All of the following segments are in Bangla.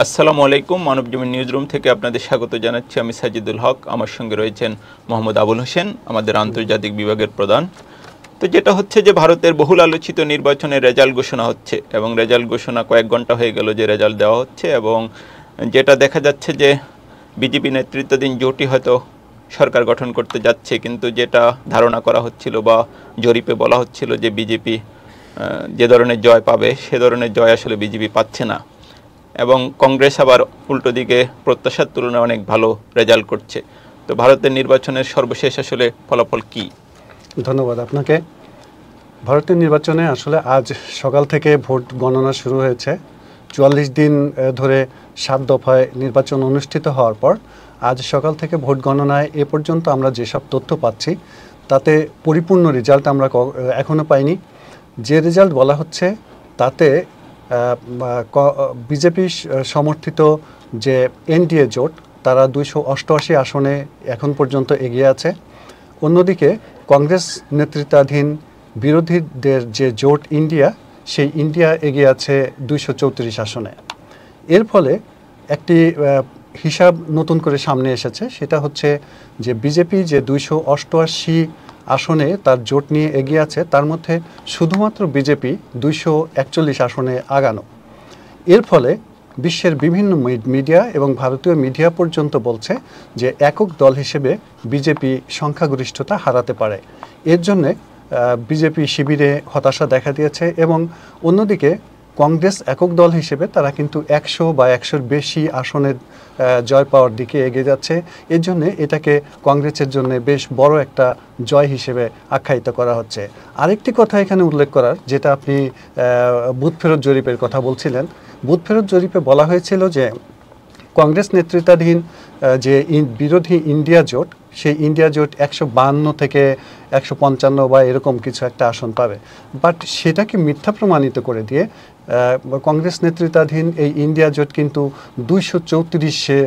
আসসালামু আলাইকুম। মানবজমিন নিউজরুম থেকে আপনাদের স্বাগত জানাচ্ছি। আমি সাজিদুল হক, আমার সঙ্গে রয়েছেন মোহাম্মদ আবুল হোসেন, আমাদের আন্তর্জাতিক বিভাগের প্রধান। তো যেটা হচ্ছে যে ভারতের বহুল আলোচিত নির্বাচনের রেজাল্ট ঘোষণা হচ্ছে এবং রেজাল্ট ঘোষণা কয়েক ঘন্টা হয়ে গেল যে রেজাল্ট দেওয়া হচ্ছে, এবং যেটা দেখা যাচ্ছে যে বিজেপি নেতৃত্বাধীন জোটই হয়তো সরকার গঠন করতে যাচ্ছে, কিন্তু যেটা ধারণা করা হচ্ছিল বা জরিপে বলা হচ্ছিল যে বিজেপি যে ধরনের জয় পাবে সে ধরনের জয় আসলে বিজেপি পাচ্ছে না, এবং কংগ্রেস আবার উল্টো দিকে প্রত্যাশার তুলনায় অনেক ভালো রেজাল্ট করছে। তো ভারতের নির্বাচনের সর্বশেষ আসলে ফলাফল কি? ধন্যবাদ আপনাকে। ভারতের নির্বাচনে আসলে আজ সকাল থেকে ভোট গণনা শুরু হয়েছে। ৪৪ দিন ধরে ৭ দফায় নির্বাচন অনুষ্ঠিত হওয়ার পর আজ সকাল থেকে ভোট গণনায় এ পর্যন্ত আমরা যেসব তথ্য পাচ্ছি তাতে পরিপূর্ণ রেজাল্ট আমরা এখনও পাইনি। যে রেজাল্ট বলা হচ্ছে তাতে বিজেপি সমর্থিত যে এনডিএ জোট তারা ২৮৮ আসনে এখন পর্যন্ত এগিয়ে আছে। অন্যদিকে কংগ্রেস নেতৃত্বাধীন বিরোধীদের যে জোট ইন্ডিয়া, সেই ইন্ডিয়া এগিয়ে আছে ২৩৪ আসনে। এর ফলে একটি হিসাব নতুন করে সামনে এসেছে, সেটা হচ্ছে যে বিজেপি যে ২৮৮ আসনে তার জোট নিয়ে এগিয়ে আছে, তার মধ্যে শুধুমাত্র বিজেপি ২৪১ আসনে আগানো। এর ফলে বিশ্বের বিভিন্ন মিডিয়া এবং ভারতীয় মিডিয়া পর্যন্ত বলছে যে একক দল হিসেবে বিজেপি সংখ্যাগরিষ্ঠতা হারাতে পারে। এর জন্যে বিজেপি শিবিরে হতাশা দেখা দিয়েছে, এবং অন্যদিকে কংগ্রেস একক দল হিসেবে তারা কিন্তু ১০০ বা ১০০-র বেশি আসনের জয় পাওয়ার দিকে এগিয়ে যাচ্ছে। এর জন্যে এটাকে কংগ্রেসের জন্য বেশ বড় একটা জয় হিসেবে আখ্যায়িত করা হচ্ছে। আরেকটি কথা এখানে উল্লেখ করার, যেটা আপনি বুথ ফেরত জরিপের কথা বলছিলেন, বুথ ফেরত জরিপে বলা হয়েছিল যে কংগ্রেস নেতৃত্বাধীন যে বিরোধী ইন্ডিয়া জোট, সেই ইন্ডিয়া জোট ১৫২ থেকে ১৫৫ বা এরকম কিছু একটা আসন পাবে। বাট সেটাকে মিথ্যা প্রমাণিত করে দিয়ে কংগ্রেস নেতৃত্বাধীন এই ইন্ডিয়া জোট কিন্তু ২৩৪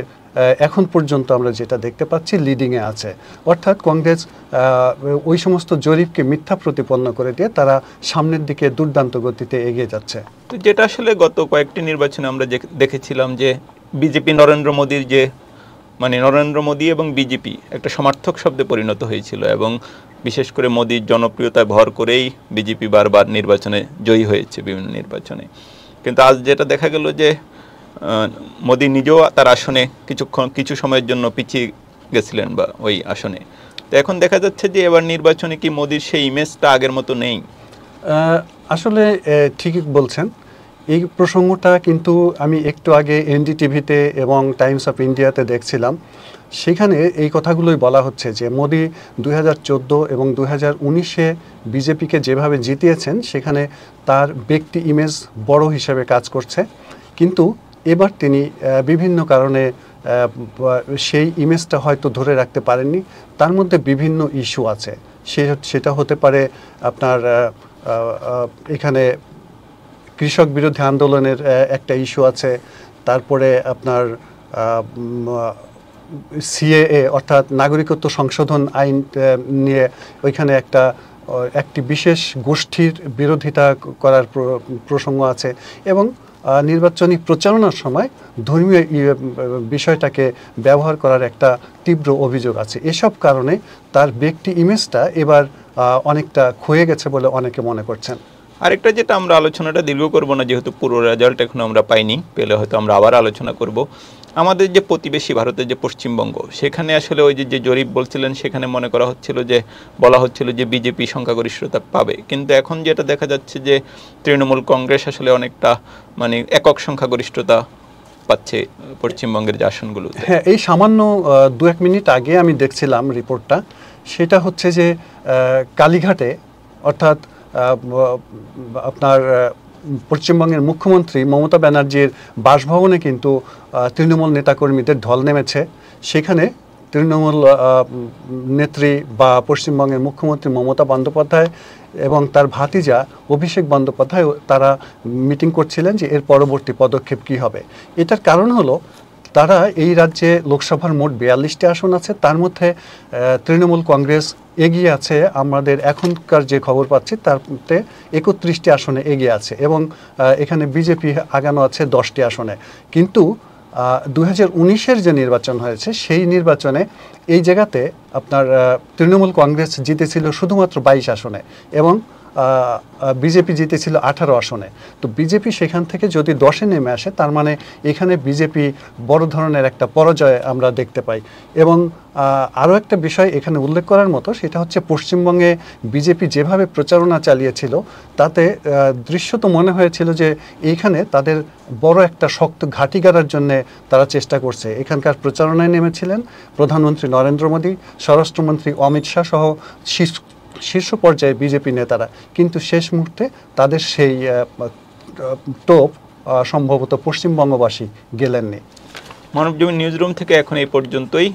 এখন পর্যন্ত আমরা যেটা দেখতে পাচ্ছি লিডিংয়ে আছে। অর্থাৎ কংগ্রেস ওই সমস্ত জরিপকে মিথ্যা প্রতিপন্ন করে দিয়ে তারা সামনের দিকে দুর্দান্ত গতিতে এগিয়ে যাচ্ছে। তো যেটা আসলে গত কয়েকটি নির্বাচনে আমরা দেখেছিলাম যে বিজেপি নরেন্দ্র মোদীর যে নরেন্দ্র মোদী এবং বিজেপি একটা সমার্থক শব্দে পরিণত হয়েছিল, এবং বিশেষ করে মোদীর জনপ্রিয়তায় ভর করেই বিজেপি বারবার নির্বাচনে জয়ী হয়েছে বিভিন্ন নির্বাচনে। কিন্তু আজ যেটা দেখা গেল যে মোদী নিজেও তার আসনে কিছু সময়ের জন্য পিছিয়ে গেছিলেন বা ওই আসনে। তো এখন দেখা যাচ্ছে যে এবার নির্বাচনে কি মোদীর সেই ইমেজটা আগের মতো নেই? আসলে ঠিকই বলছেন। এই প্রসঙ্গটা কিন্তু আমি একটু আগে এনডিটিভিতে এবং টাইমস অফ ইন্ডিয়াতে দেখছিলাম। সেখানে এই কথাগুলোই বলা হচ্ছে যে মোদী ২০১৪ এবং ২০১৯-এ বিজেপিকে যেভাবে জিতিয়েছেন সেখানে তার ব্যক্তি ইমেজ বড় হিসেবে কাজ করছে, কিন্তু এবার তিনি বিভিন্ন কারণে সেই ইমেজটা হয়তো ধরে রাখতে পারেননি। তার মধ্যে বিভিন্ন ইস্যু আছে। সেটা হতে পারে আপনার এখানে কৃষক বিরোধী আন্দোলনের একটা ইস্যু আছে, তারপরে আপনার সিএএ অর্থাৎ নাগরিকত্ব সংশোধন আইন নিয়ে ওইখানে একটি বিশেষ গোষ্ঠীর বিরোধিতা করার প্রসঙ্গ আছে, এবং নির্বাচনী প্রচারণার সময় ধর্মীয় বিষয়টাকে ব্যবহার করার একটা তীব্র অভিযোগ আছে। এসব কারণে তার ব্যক্তি ইমেজটা এবার অনেকটা ক্ষয়ে গেছে বলে অনেকে মনে করছেন। আরেকটা যেটা আমরা আলোচনাটা দীর্ঘ করব না, যেহেতু পুরো রেজাল্ট এখনো আমরা পাইনি, পেলে হয়তো আমরা আবার আলোচনা করব। আমাদের যে প্রতিবেশী ভারতের যে পশ্চিমবঙ্গ, সেখানে আসলে ওই যে জরিপ বলছিলেন, সেখানে মনে করা হচ্ছিল যে বলা হচ্ছিল যে বিজেপি সংখ্যাগরিষ্ঠতা পাবে, কিন্তু এখন যেটা দেখা যাচ্ছে যে তৃণমূল কংগ্রেস আসলে অনেকটা একক সংখ্যাগরিষ্ঠতা পাচ্ছে পশ্চিমবঙ্গের যে আসনগুলো। হ্যাঁ, এই সামান্য ২-১ মিনিট আগে আমি দেখছিলাম রিপোর্টটা। সেটা হচ্ছে যে কালীঘাটে অর্থাৎ আপনার পশ্চিমবঙ্গের মুখ্যমন্ত্রী মমতা ব্যানার্জির বাসভবনে কিন্তু তৃণমূল নেতাকর্মীদের ঢল নেমেছে। সেখানে তৃণমূল নেত্রী বা পশ্চিমবঙ্গের মুখ্যমন্ত্রী মমতা বন্দ্যোপাধ্যায় এবং তার ভাতিজা অভিষেক বন্দ্যোপাধ্যায় তারা মিটিং করছিলেন যে এর পরবর্তী পদক্ষেপ কী হবে। এটার কারণ হলো তারা এই রাজ্যে লোকসভার মোট 42টি আসন আছে, তার মধ্যে তৃণমূল কংগ্রেস এগিয়ে আছে। আমাদের এখনকার যে খবর পাচ্ছি তারতে 31টি আসনে এগিয়ে আছে এবং এখানে বিজেপি আগানো আছে 10টি আসনে। কিন্তু 2019-এর যে নির্বাচন হয়েছে সেই নির্বাচনে এই জায়গাতে আপনার তৃণমূল কংগ্রেস জিতেছিল শুধুমাত্র 22 আসনে এবং বিজেপি জিতেছিল 18 আসনে। তো বিজেপি সেখান থেকে যদি 10-এ নেমে আসে তার মানে এখানে বিজেপি বড় ধরনের একটা পরাজয় আমরা দেখতে পাই। এবং আরও একটা বিষয় এখানে উল্লেখ করার মতো, সেটা হচ্ছে পশ্চিমবঙ্গে বিজেপি যেভাবে প্রচারণা চালিয়েছিল তাতে দৃশ্যত মনে হয়েছিল যে এইখানে তাদের বড় একটা শক্ত ঘাঁটি গাড়ার জন্যে তারা চেষ্টা করছে। এখানকার প্রচারণায় নেমেছিলেন প্রধানমন্ত্রী নরেন্দ্র মোদী, স্বরাষ্ট্রমন্ত্রী অমিত শাহ সহ শীর্ষ পর্যায়ে বিজেপি নেতারা, কিন্তু শেষ মুহূর্তে তাদের সেই টোপ সম্ভবত পশ্চিমবঙ্গবাসী গেলেননি। মানবজমিন নিউজরুম থেকে এখন এই পর্যন্তই।